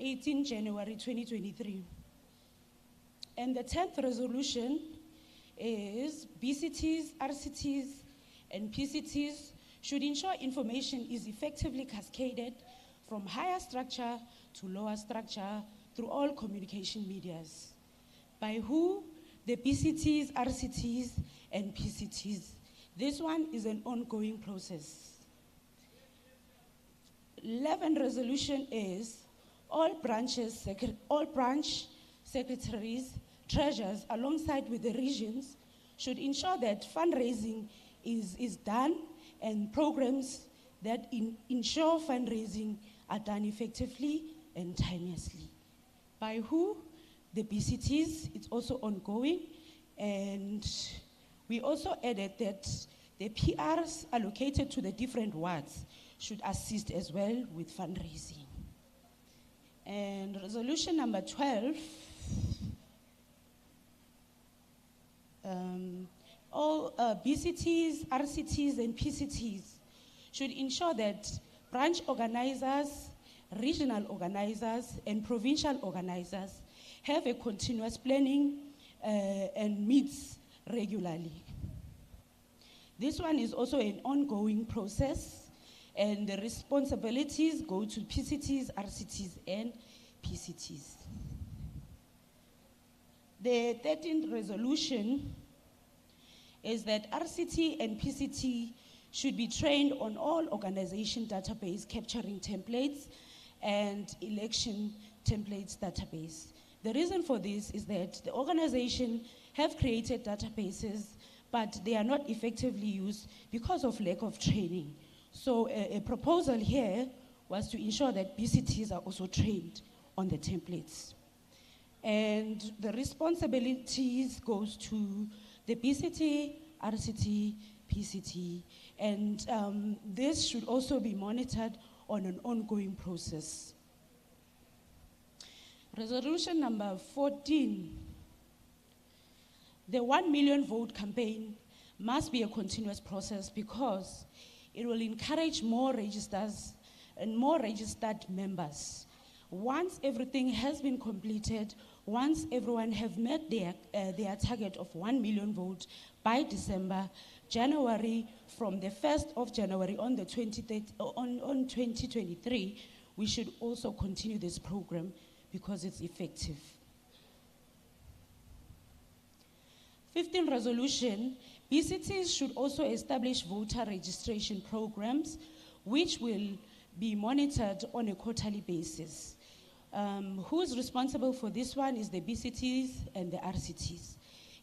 18 January 2023. And the 10th resolution is BCTs, RCTs, and PCTs should ensure information is effectively cascaded from higher structure to lower structure through all communication medias. By who? The BCTs, RCTs, and PCTs. This one is an ongoing process. 11th resolution is all branch secretaries, treasurers, alongside with the regions, should ensure that fundraising is done and programs that ensure fundraising are done effectively and timelessly. By who? The BCTs. It's also ongoing. And we also added that the PRs allocated to the different wards should assist as well with fundraising. And resolution number 12, all BCTs, RCTs, and PCTs should ensure that branch organizers, regional organizers, and provincial organizers have a continuous planning and meets regularly. This one is also an ongoing process, and the responsibilities go to PCTs, RCTs, and PCTs. The 13th resolution is that RCT and PCT should be trained on all organization database capturing templates and election templates database. The reason for this is that the organization have created databases, but they are not effectively used because of lack of training. So a proposal here was to ensure that BCTs are also trained on the templates. And the responsibilities goes to the BCT, RCT, PCT, and this should also be monitored on an ongoing process. Resolution number 14. The 1 million vote campaign must be a continuous process because it will encourage more registers and more registered members. Once everything has been completed, once everyone have met their target of 1 million votes by December, January, from the 1st of January on 2023, we should also continue this program because it's effective. 15th resolution, BCTs should also establish voter registration programs which will be monitored on a quarterly basis. Who is responsible for this one is the BCTs and the RCTs.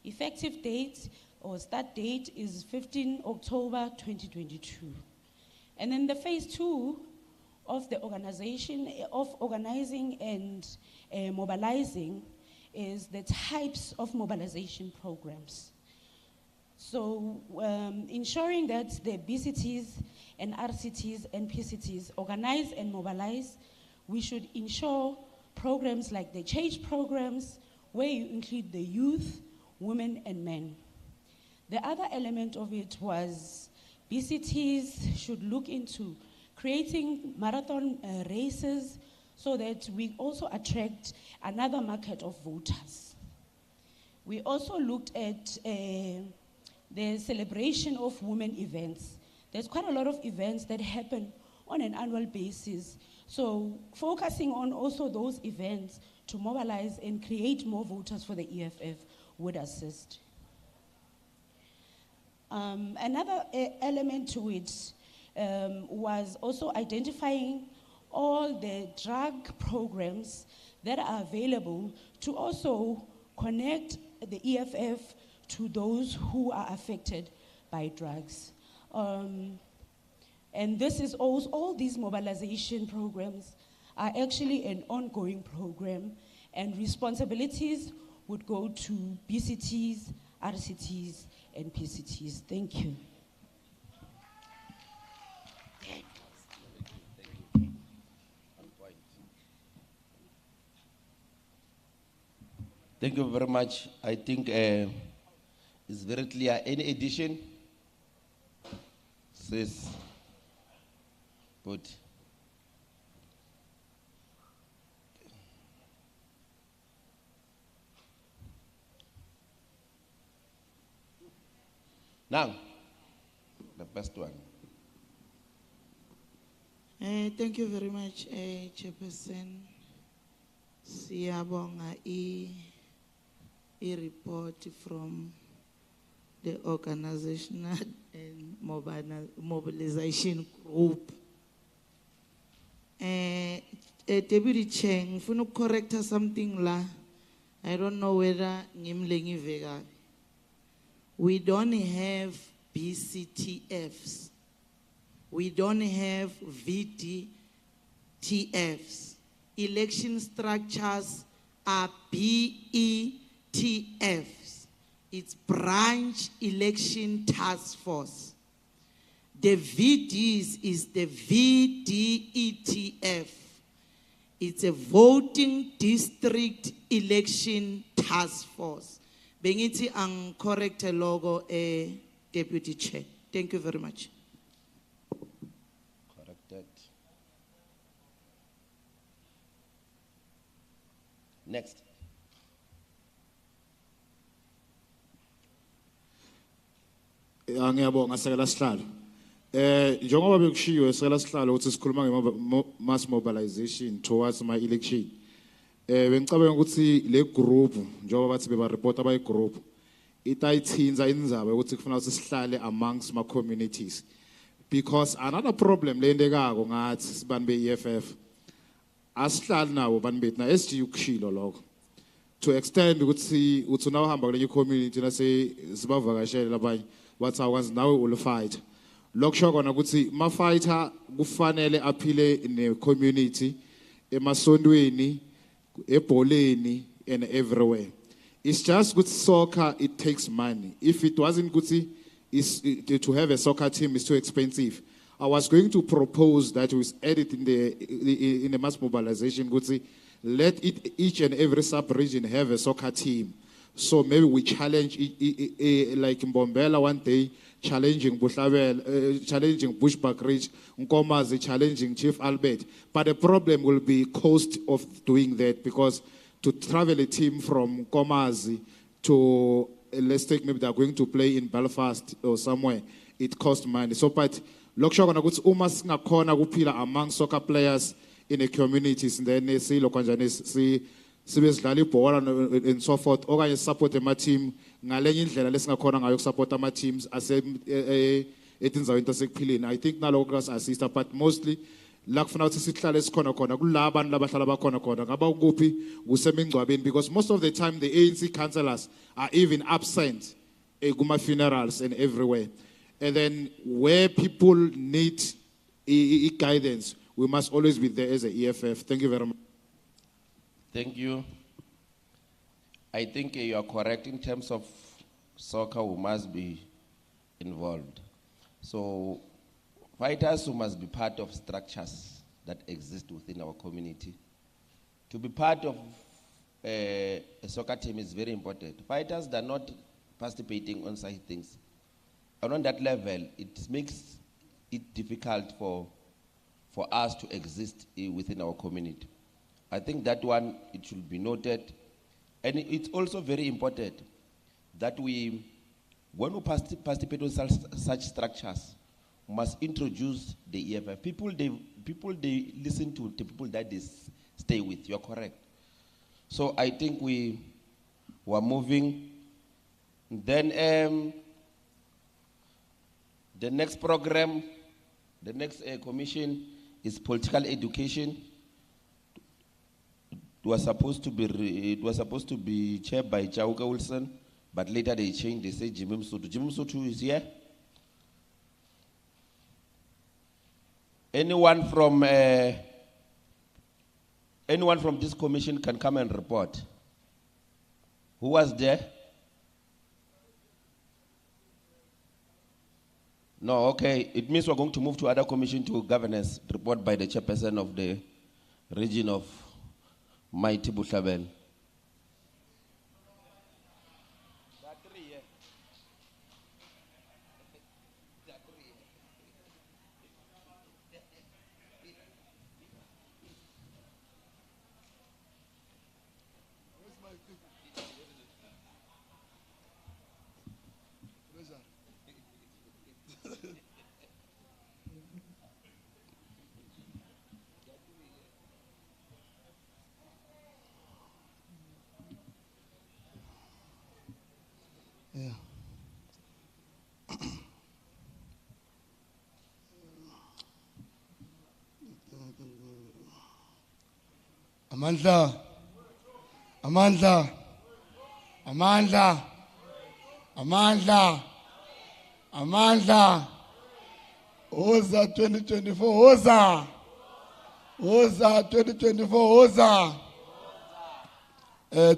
Effective date or start date is 15 October 2022. And then the phase 2 of the organizing and mobilizing is the types of mobilization programs. So ensuring that the BCTs and RCTs and PCTs organize and mobilize, we should ensure programs like the change programs where you include the youth, women, and men. The other element of it was BCTs should look into creating marathon races so that we also attract another market of voters. We also looked at the celebration of women events. There's quite a lot of events that happen on an annual basis. So focusing on also those events to mobilize and create more voters for the EFF would assist. Another element to it was also identifying all the drug programs that are available to also connect the EFF to those who are affected by drugs. And this is also, all these mobilization programs are actually an ongoing program, and responsibilities would go to BCTs, RCTs, and PCTs. Thank you. Thank you very much. I think it's very clear. Any addition? Says, good. Now, the first one. Thank you very much, Chairperson. Siyabonga report from the organizational and mobilization group. Deputy Chair, ngifuna correct something la. I don't know whether ngimlengi vega. We don't have BCTFs. We don't have VDTFs. Election structures are BETFs. It's Branch Election Task Force. The VDs is the VDETF. It's a Voting District Election Task Force. Bengiti ang correct logo, Deputy Chair. Thank you very much. Corrected. Next. Ngiyabonga sekela sihlalo. Njengoba bekushiwo sekela sihlalo ukuthi sikhuluma mass mobilization towards my election. Bengicabanga ukuthi le group njengoba bathi beba report abayi group itayithinza indzaba ukuthi kufanele ukuthi sihlale amongst my communities. Because another problem lendekako ngathi sibani be-EFF asihlali nawo bani bethu na SG ukushilo lokho. To extend ukuthi uthi nawuhamba kule community nase sibavakashele labanye wathi awukwazi nawe ulifight. Lokusho kona ukuthi ma fighter kufanele aphile ne community emasontweni ebholeni and everywhere. It's just good soccer, it takes money. If it wasn't good to have a soccer team is too expensive. I was going to propose that we add it in the mass mobilization. Let each and every sub-region have a soccer team. So maybe we challenge, like in Mbombela one day, challenging Bushlavel, challenging Bushback Ridge, Nkomazi challenging Chief Albert. But the problem will be cost of doing that, because to travel a team from Nkomazi to, let's take maybe they're going to play in Belfast or somewhere, it costs money. So, but Lokshogana goods umas ngakona kupila among soccer players in the communities, and then they see Lokanjani see sibezidlala ibhola and so forth, okanye support ema team ngalenye indlela lesingakhona ngayo support ama teams ase etinzaweni tasekuphileni. I think naloko assist, but mostly la kufuna ukuthi sihlale sikhona khona kulabantu labahlala bakhona khona ngaba ukuphi kusemingcwabeni, because most of the time the ANC councillors are even absent kuma funerals and everywhere. And then where people need guidance, we must always be there as a EFF. Thank you very much. Thank you. I think you are correct in terms of soccer who must be involved. So fighters who must be part of structures that exist within our community. To be part of a soccer team is very important. Fighters that are not participating on such things, and on that level, it makes it difficult for us to exist within our community. I think that one, it should be noted. And it's also very important that when we participate in such structures, we must introduce the EFF. People they listen to the people that they stay with. You're correct. So I think we were moving. Then the next program, the next commission is political education. It was supposed to be chaired by Chauka Wilson, but later they changed. They said Jimmy Msutu. Jimmy Msutu is here. Anyone from this commission can come and report. Who was there? No, okay. It means we're going to move to other commission to governance report by the chairperson of the region of Mighty Bushabel. Amandla. Amandla. Amandla. Amandla. Amandla. Oza 2024. Oza. Oza 2024. Oza.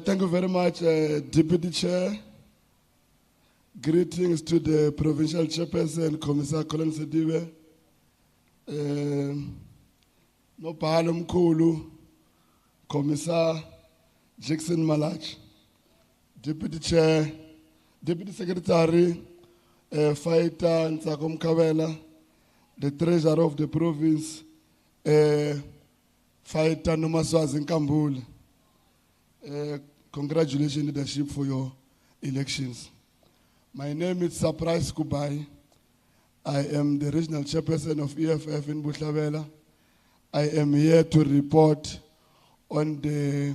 Thank you very much, Deputy Chair. Greetings to the Provincial Chairperson, Commissar Colin Sediwe. Nopalo Mkulu, Commissar Jackson Malach, Deputy Chair, Deputy Secretary, Fighter Nsakom Kawela, the Treasurer of the Province, Fighter Nomaswazi Nkambule. Congratulations, leadership, for your elections. My name is Surprise Kubai. I am the regional chairperson of EFF in Buhlabela. I am here to report on the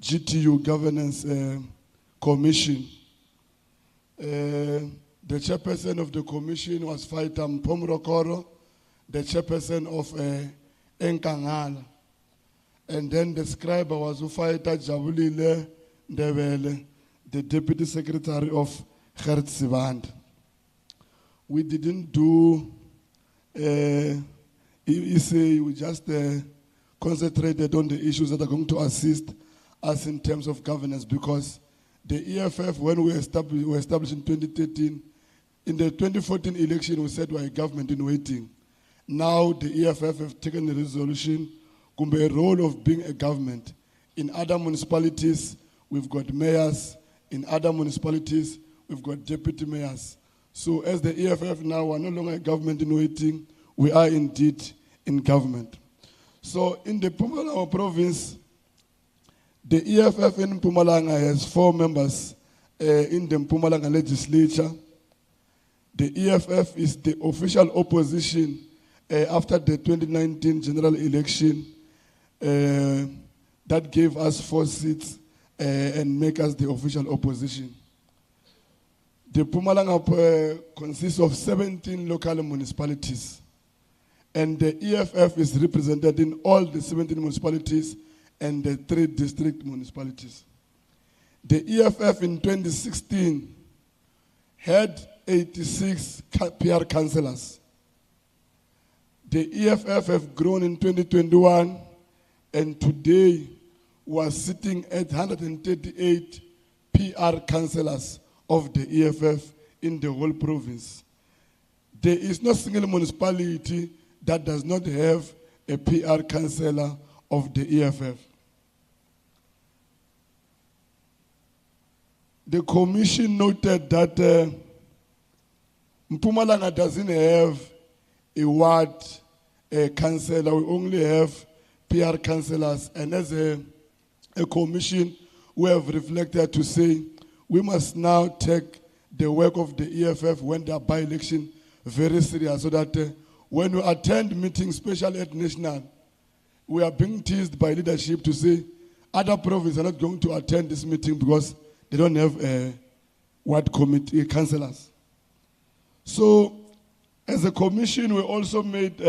GTU Governance Commission. The chairperson of the commission was Fighter Mpomrokoro, the chairperson of Enkangala. And then the scribe was Fighter Jabulile Ndebele, the deputy secretary of Hertziband. We didn't do EEC, we just concentrated on the issues that are going to assist us in terms of governance, because the EFF, when we were established in 2013, in the 2014 election, we said we're a government in waiting. Now the EFF have taken a resolution, a role of being a government. In other municipalities, we've got mayors. In other municipalities, we've got deputy mayors. So as the EFF now, we're no longer a government in waiting, we are indeed in government. So in the Mpumalanga province, the EFF in Mpumalanga has 4 members in the Mpumalanga legislature. The EFF is the official opposition after the 2019 general election that gave us 4 seats and make us the official opposition. The Mpumalanga consists of 17 local municipalities, and the EFF is represented in all the 17 municipalities and the 3 district municipalities. The EFF in 2016 had 86 PR councillors. The EFF have grown in 2021, and today we are sitting at 138 PR councillors of the EFF in the whole province. There is no single municipality that does not have a PR councillor of the EFF. The commission noted that Mpumalanga doesn't have a ward councillor, we only have PR councillors, and as a commission, we have reflected to say we must now take the work of the EFF when they are by-election very serious, so that when we attend meetings, especially at national, we are being teased by leadership to say other provinces are not going to attend this meeting because they don't have ward committee councillors. So, as a commission, we also made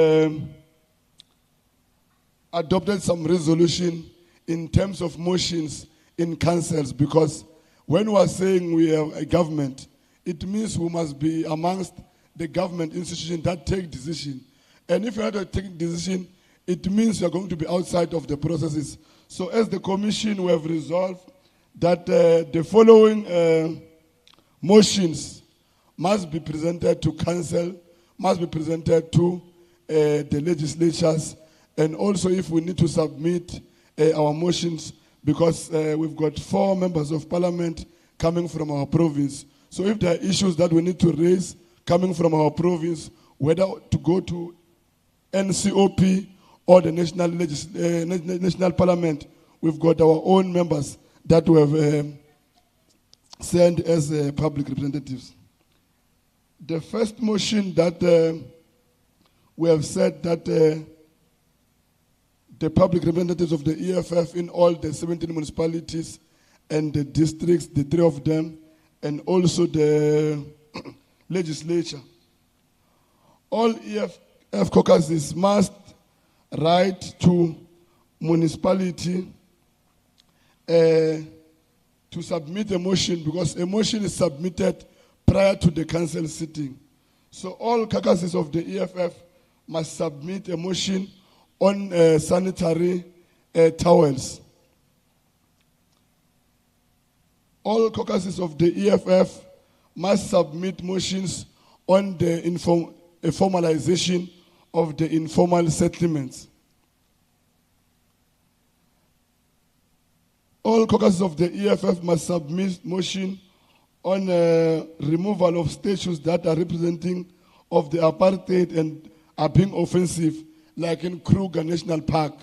adopted some resolution in terms of motions in councils, because when we are saying we have a government, it means we must be amongst the government institutions that take decision. And if you are not taking decision, it means you are going to be outside of the processes. So as the commission, we have resolved that the following motions must be presented to council, must be presented to the legislatures, and also if we need to submit our motions, because we've got 4 members of parliament coming from our province. So if there are issues that we need to raise coming from our province, whether to go to NCOP or the national parliament, we've got our own members that we have sent as public representatives. The first motion that we have said that the public representatives of the EFF in all the 17 municipalities and the districts, the 3 of them, and also the legislature. All EFF caucuses must write to municipality to submit a motion, because a motion is submitted prior to the council sitting. So all caucuses of the EFF must submit a motion on sanitary towels. All caucuses of the EFF must submit motions on the formalization of the informal settlements. All caucuses of the EFF must submit motion on removal of statues that are representing of the apartheid and are being offensive, like in Kruger National Park.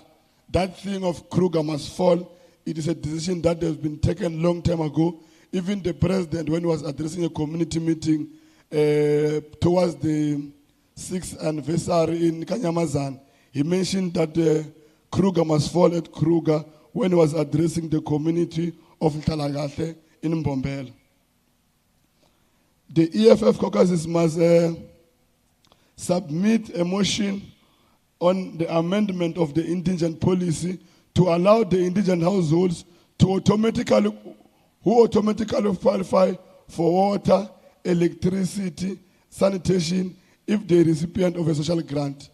That thing of Kruger must fall. It is a decision that has been taken long time ago. Even the president, when he was addressing a community meeting towards the 6th anniversary in Kanyamazan, he mentioned that Kruger must fall at Kruger when he was addressing the community of Ntalagate in Mbombela. The EFF caucuses must submit a motion on the amendment of the indigent policy to allow the indigent households to automatically qualify for water, electricity, sanitation if they're recipient of a social grant.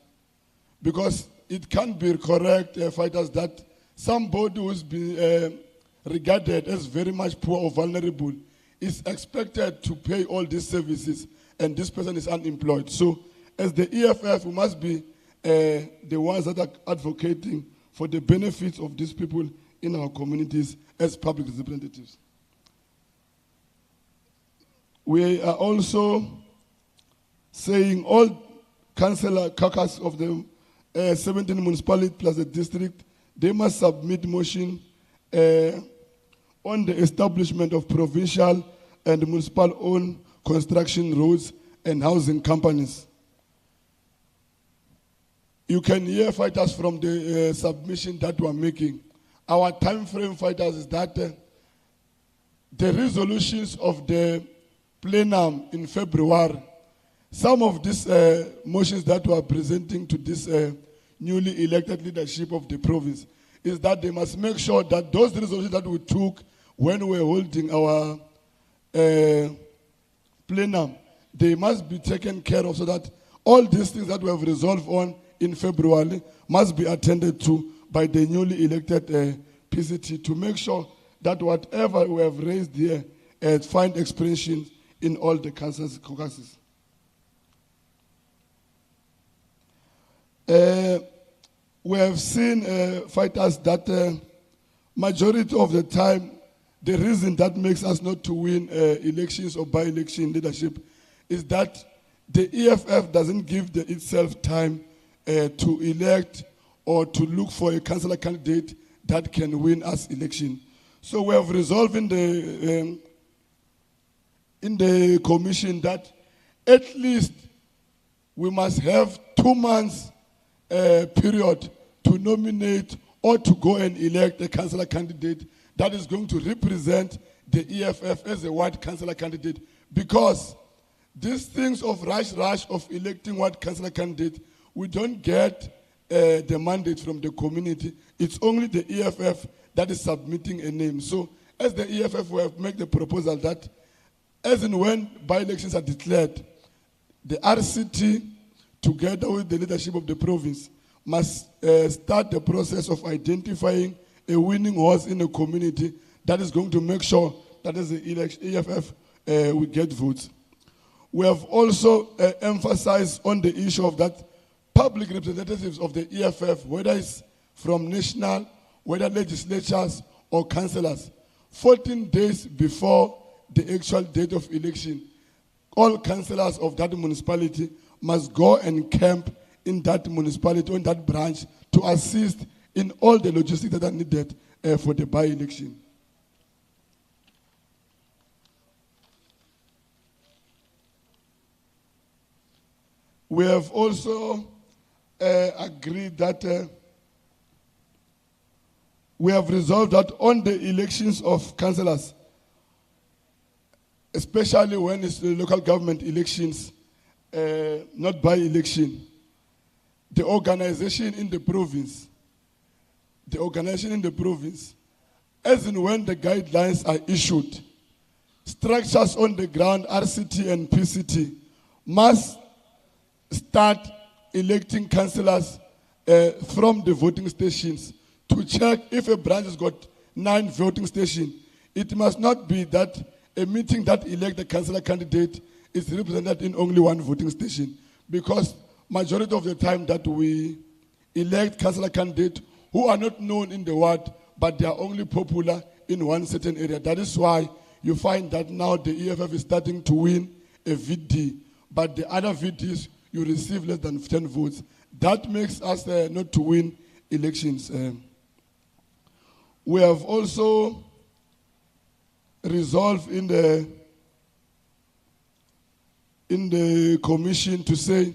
Because it can't be correct, fighters, that somebody who's been regarded as very much poor or vulnerable is expected to pay all these services, and this person is unemployed. So as the EFF, we must be the ones that are advocating for the benefits of these people in our communities as public representatives. We are also saying all councillor caucus of the 17 municipalities plus the district, they must submit motion on the establishment of provincial and municipal-owned construction roads and housing companies. You can hear, fighters, from the submission that we are making. Our time frame, fighters, is that the resolutions of the plenum in February, some of these motions that we are presenting to this newly elected leadership of the province is that they must make sure that those resolutions that we took when we were holding our plenum, they must be taken care of, so that all these things that we have resolved on in February must be attended to by the newly elected PCT to make sure that whatever we have raised here find expression in all the councils caucuses. We have seen, fighters, that majority of the time, the reason that makes us not to win elections or by-election leadership is that the EFF doesn't give itself time to elect or to look for a councillor candidate that can win us election. So we have resolved in the commission that at least we must have 2 months period to nominate or to go and elect a councillor candidate that is going to represent the EFF as a ward councillor candidate. Because these things of rush of electing ward councillor candidate, we don't get the mandate from the community. It's only the EFF that is submitting a name. So as the EFF, we have made the proposal that as and when by-elections are declared, the RCT, together with the leadership of the province, must start the process of identifying a winning horse in a community that is going to make sure that as the EFF we get votes. We have also emphasized on the issue of that public representatives of the EFF, whether it's from national, whether legislatures or councillors, 14 days before the actual date of election, all councillors of that municipality must go and camp in that municipality, in that branch, to assist in all the logistics that are needed for the by-election. We have also agreed that we have resolved that on the elections of councillors, especially when it's the local government elections, not by-election, the organization in the province, the organization in the province, as in when the guidelines are issued, structures on the ground, RCT and PCT, must start electing councillors from the voting stations to check if a branch has got 9 voting stations. It must not be that a meeting that elects a councillor candidate is represented in only 1 voting station, because majority of the time that we elect councillor candidates who are not known in the ward, but they are only popular in one certain area. That is why you find that now the EFF is starting to win a VD, but the other VDs, you receive less than 10 votes. That makes us not to win elections. We have also resolved in the commission to say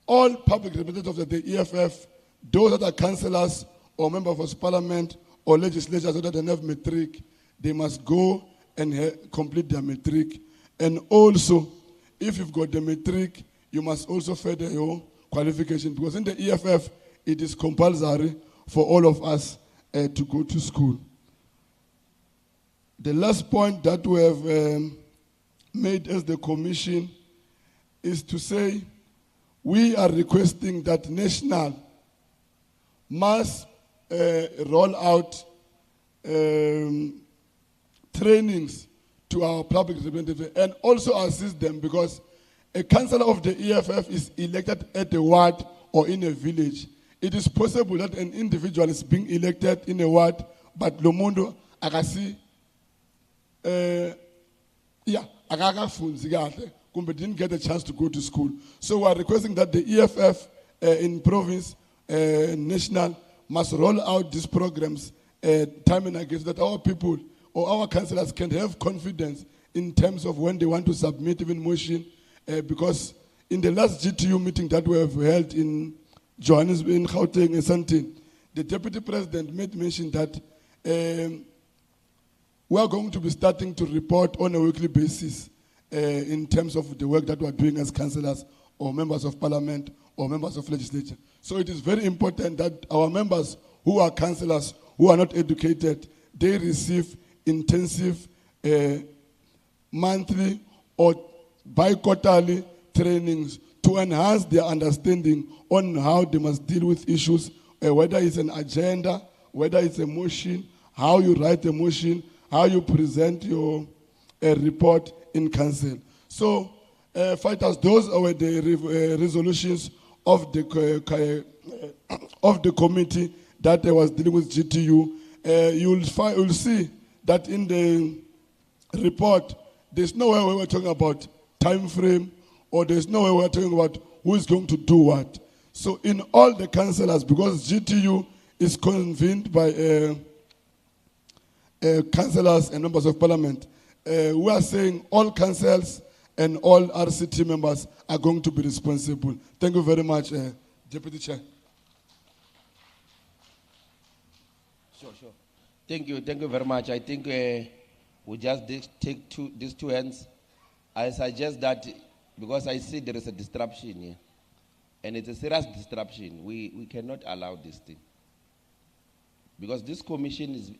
all public representatives of the EFF, those that are councillors or members of parliament or legislatures that don't have matric, they must go and complete their matric. And also, if you've got the matric, you must also further your qualification, because in the EFF, it is compulsory for all of us to go to school. The last point that we have made as the commission is to say we are requesting that National must roll out trainings to our public representatives and also assist them, because a councillor of the EFF is elected at a ward or in a village. It is possible that an individual is being elected in a ward, but Lomundo akasi didn't get a chance to go to school. So we are requesting that the EFF in province, national, must roll out these programs time and again, so that our people or our councillors can have confidence in terms of when they want to submit even motion. Because in the last GTU meeting that we have held in Johannesburg, in Gauteng, and Sandton, the deputy president made mention that we are going to be starting to report on a weekly basis in terms of the work that we are doing as councillors or members of parliament or members of legislature. So it is very important that our members who are councillors, who are not educated, they receive intensive monthly or bi-quarterly trainings to enhance their understanding on how they must deal with issues, whether it's an agenda, whether it's a motion, how you write a motion, how you present your report in council. So, fighters, those are the resolutions of the committee that was dealing with GTU. You'll see that in the report, there's no way we're talking about time frame, or there's no way we're talking about who is going to do what. So in all the councillors, because GTU is convened by councillors and members of parliament, we are saying all councils and all RCT members are going to be responsible. Thank you very much, Deputy Chair. Sure. Thank you very much. I think we just take these two hands. I suggest that, because I see there is a disruption here, and it's a serious disruption. We cannot allow this thing, because these commissions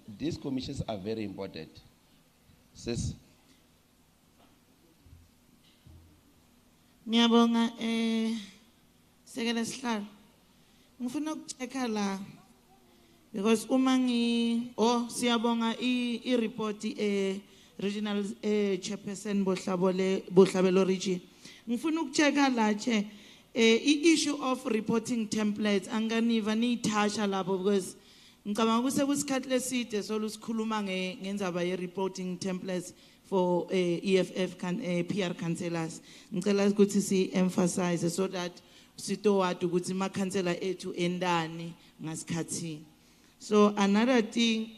are very important. Sis. Ngiyabonga Sekela Sihlalo. Ngifuna ukuchecka la because siyabonga I report regional chairperson Bohlabelo region. Ngifuna ukuchecka la issue of reporting templates anganiva niyithasha lapho, because ngicabanga kusekusikhathi leside solusikhuluma ngendzaba ye reporting templates for EFF PR councillors. Ngicela ukuthi si emphasize so that sitowati ukuthi ma councillor ethu endani ngasikhathi. So another thing,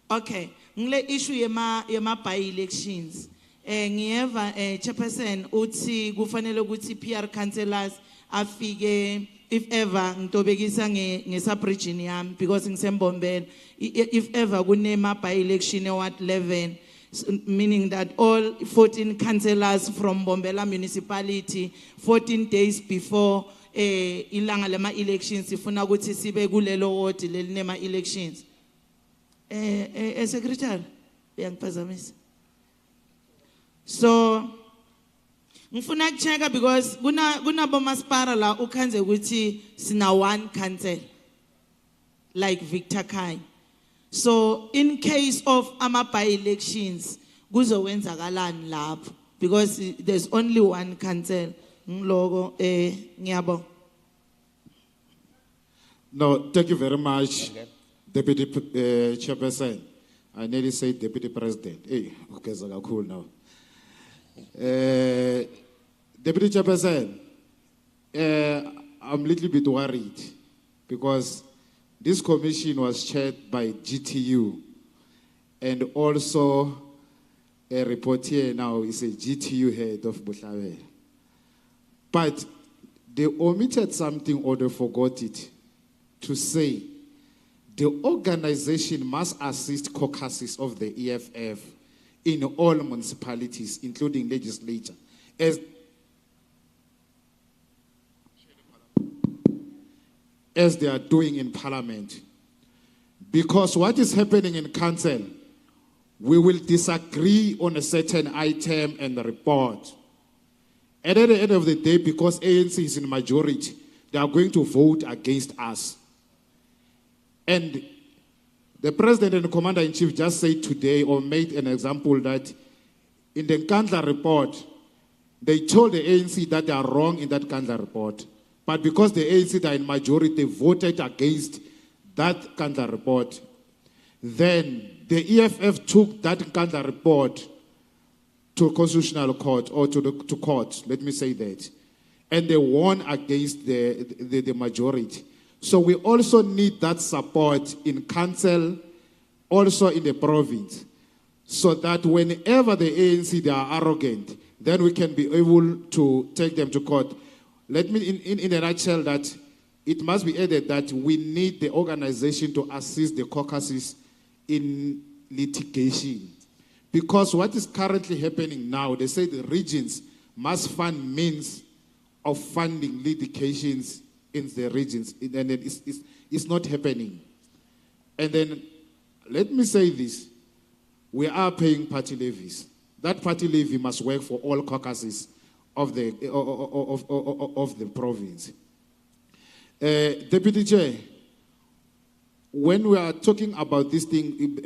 okay, ngile issue yema by-elections. Ngiyeva chairperson uthi kufanele ukuthi PR councillors afike if ever ngitobekisa nge-sub-region yami, because ngisembombela, if ever kunema by-election e-ward 11, meaning that all 14 councillors from Bombela municipality, 14 days before ilanga lema elections, sifuna ukuthi sibe kulelo ward lelinema elections. Secretary, uyangiphazamisa. So, ngifuna kucheka because kuna bomasipala la ukhanze ukuthi sina one council like Victor Kai. So in case of ama by-elections kuzowenzakalani lapho because there's only one council. Ngiloko ngiyabonga. No, thank you very much, Deputy Chairperson. I nearly said Deputy President. Hey, okay, so cool now. Deputy Chairperson, I'm a little bit worried because this commission was chaired by GTU, and also a reporter now is a GTU head of Butlawe. But they omitted something or they forgot it to say the organization must assist caucuses of the EFF in all municipalities, including legislature, as they are doing in parliament. Because what is happening in council, we will disagree on a certain item and the report. And at the end of the day, because ANC is in majority, they are going to vote against us. And the president and the commander-in-chief just said today, or made an example, that in the Nkandla report, they told the ANC that they are wrong in that Nkandla report. But because the ANC are in majority, they voted against that Nkandla report. Then the EFF took that Nkandla report to constitutional court, or to court, let me say that. And they won against the majority. So we also need that support in council, also in the province, so that whenever the ANC, they are arrogant, then we can be able to take them to court. Let me, in a nutshell, that it must be added that we need the organization to assist the caucuses in litigation. Because what is currently happening now, they say the regions must fund means of funding litigations in the regions, and it's not happening. And then, let me say this, we are paying party levies. That party levy must work for all caucuses of the province. Deputy Chair, when we are talking about this thing,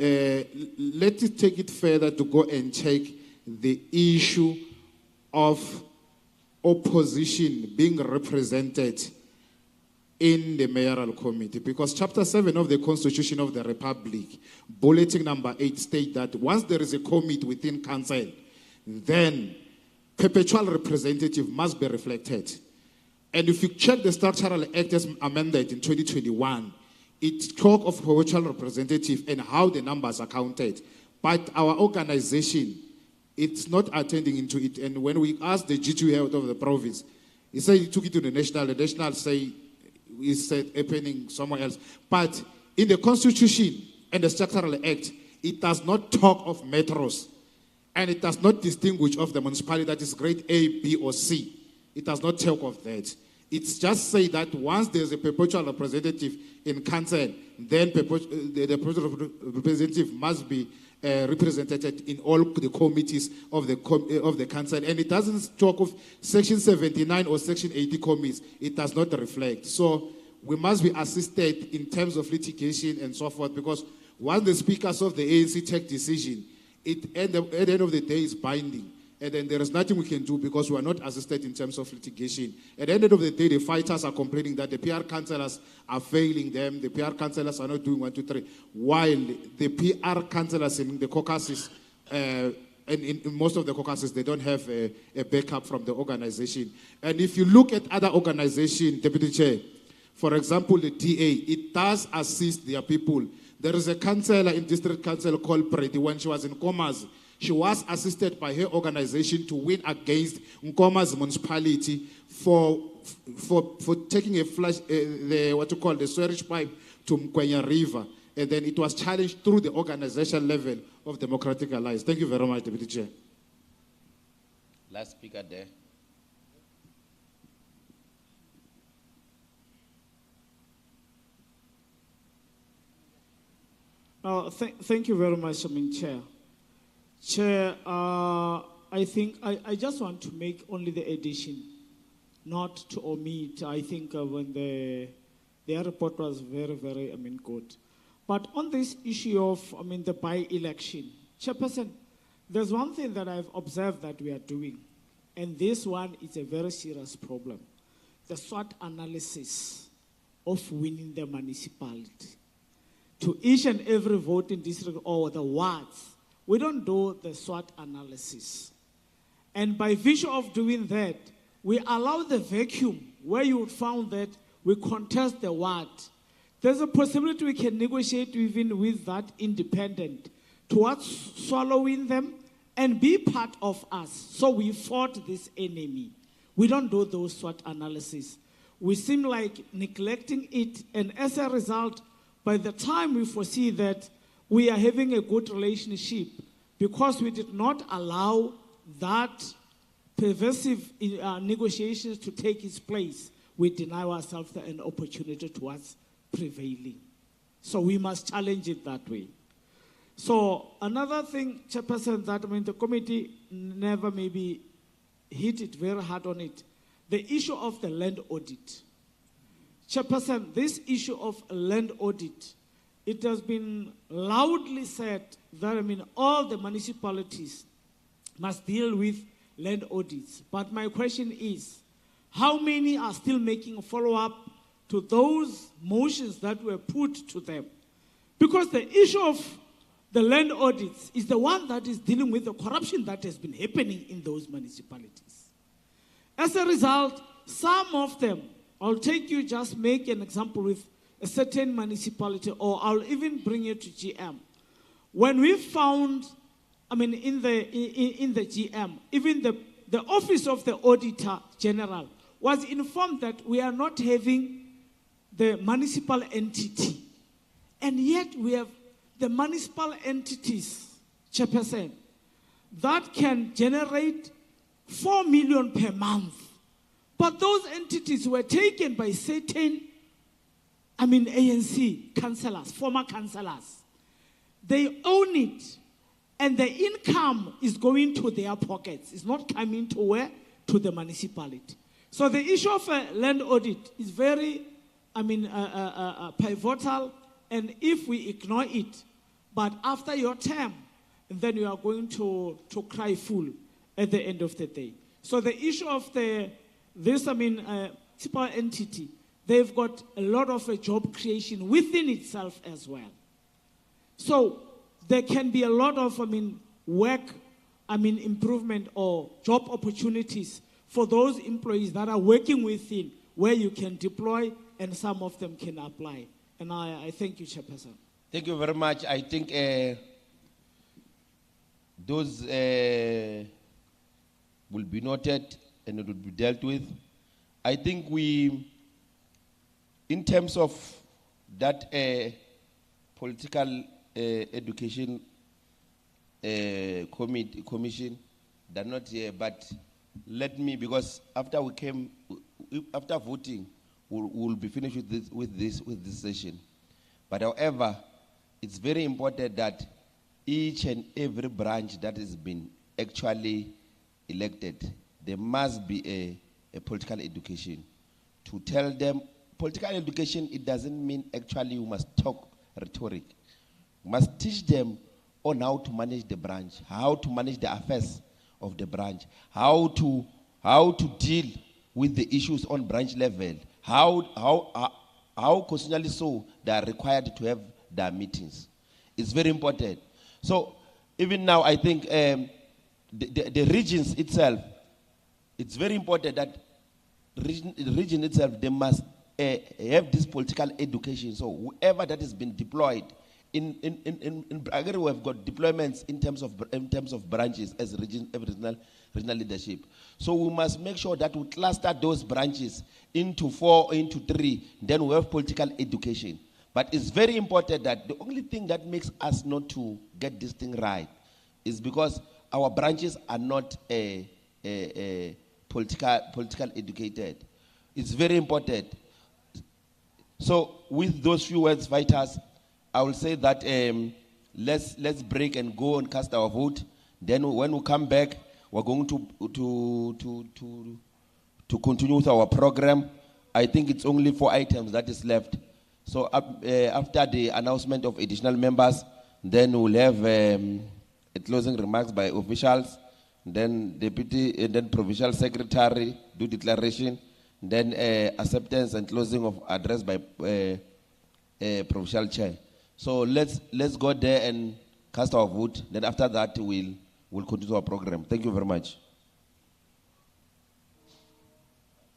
let us take it further to go and check the issue of opposition being represented in the mayoral committee, because chapter 7 of the Constitution of the Republic, bulletin number 8, state that once there is a committee within council, then perpetual representative must be reflected. And if you check the Structural Act as amended in 2021, it talk of perpetual representative and how the numbers are counted. But our organization, it's not attending into it. And when we asked the G2 head of the province, he said he took it to the national say it's happening somewhere else. But in the Constitution and the Structural Act, it does not talk of metros. And it does not distinguish of the municipality that is grade A, B, or C. It does not talk of that. It's just say that once there's a perpetual representative in council, then the perpetual representative must be represented in all the committees of the council. And it doesn't talk of Section 79 or Section 80 committees. It does not reflect. So we must be assisted in terms of litigation and so forth, because once the speakers of the ANC take decision, at the end of the day is binding. And then there is nothing we can do because we are not assisted in terms of litigation. At the end of the day, the fighters are complaining that the PR councillors are failing them. The PR councillors are not doing 1, 2, 3. While the PR councillors in the caucuses, and in most of the caucuses, they don't have a backup from the organization. And if you look at other organizations, Deputy Chair, for example, the DA, it does assist their people. There is a councillor in district council called Preti. When she was in Komas, she was assisted by her organization to win against Nkoma's municipality for taking a flash, the sewage pipe to Mkwenya River. and then it was challenged through the organizational level of Democratic Alliance. Thank you very much, Deputy Chair. Last speaker there. Thank you very much, Chair. Chair, I think I just want to make only the addition, not to omit. I think when their report was very, very, good. But on this issue of, the by-election, Chairperson, there's one thing that I've observed that we are doing, and this one is a very serious problem. The SWOT analysis of winning the municipality. To each and every voting district or the wards, we don't do the SWOT analysis. And by virtue of doing that, we allow the vacuum where you would found that we contest the ward. There's a possibility we can negotiate even with that independent towards swallowing them and be part of us. So we fought this enemy. We don't do those SWOT analysis. We seem like neglecting it, and as a result, by the time we foresee that we are having a good relationship, because we did not allow that pervasive negotiations to take its place, we deny ourselves an opportunity towards prevailing. So we must challenge it that way. So another thing, Chairperson, that the committee never maybe hit it very hard on it, the issue of the land audit. Chairperson, this issue of land audit, it has been loudly said that all the municipalities must deal with land audits. But my question is, how many are still making a follow-up to those motions that were put to them? Because the issue of the land audits is the one that is dealing with the corruption that has been happening in those municipalities. As a result, some of them, I'll take you, just make an example with a certain municipality, or I'll even bring you to GM. When we found, in the GM, even the office of the Auditor General was informed that we are not having the municipal entity. And yet we have the municipal entities, Chairperson, that can generate 4 million per month. But those entities were taken by certain, ANC councillors, former councillors. They own it, and the income is going to their pockets. It's not coming to where? To the municipality. So the issue of a land audit is very, pivotal, and if we ignore it, but after your term, then you are going to cry fool at the end of the day. So the issue of municipal entity, they've got a lot of job creation within itself as well. So there can be a lot of, work, improvement or job opportunities for those employees that are working within, where you can deploy and some of them can apply. And I thank you, Chairperson. Thank you very much. I think those will be noted and it will be dealt with. I think in terms of that political education commission, they're not here, but let me, because after voting, we'll be finished with this session. But however, it's very important that each and every branch that has been actually elected, there must be a political education. To tell them, political education, it doesn't mean actually you must talk rhetoric. You must teach them on how to manage the branch, how to manage the affairs of the branch, how to deal with the issues on branch level, how constitutionally so they are required to have their meetings. It's very important. So even now, I think the regions itself, it's very important that the region itself, they must have this political education. So whoever that has been deployed in Bragari, we have got deployments in terms of branches as regional leadership. So we must make sure that we cluster those branches into 4, into 3. Then we have political education. But it's very important that the only thing that makes us not to get this thing right is because our branches are not political educated. It's very important. So with those few words, fighters, I will say that let's break and go and cast our vote. Then when we come back, we're going to continue with our program. I think it's only 4 items that is left. So after the announcement of additional members, then we'll have closing remarks by officials, then deputy, and then provincial secretary do declaration, then acceptance and closing of address by provincial chair. So let's go there and cast our vote. Then after that we'll continue our program. Thank you very much.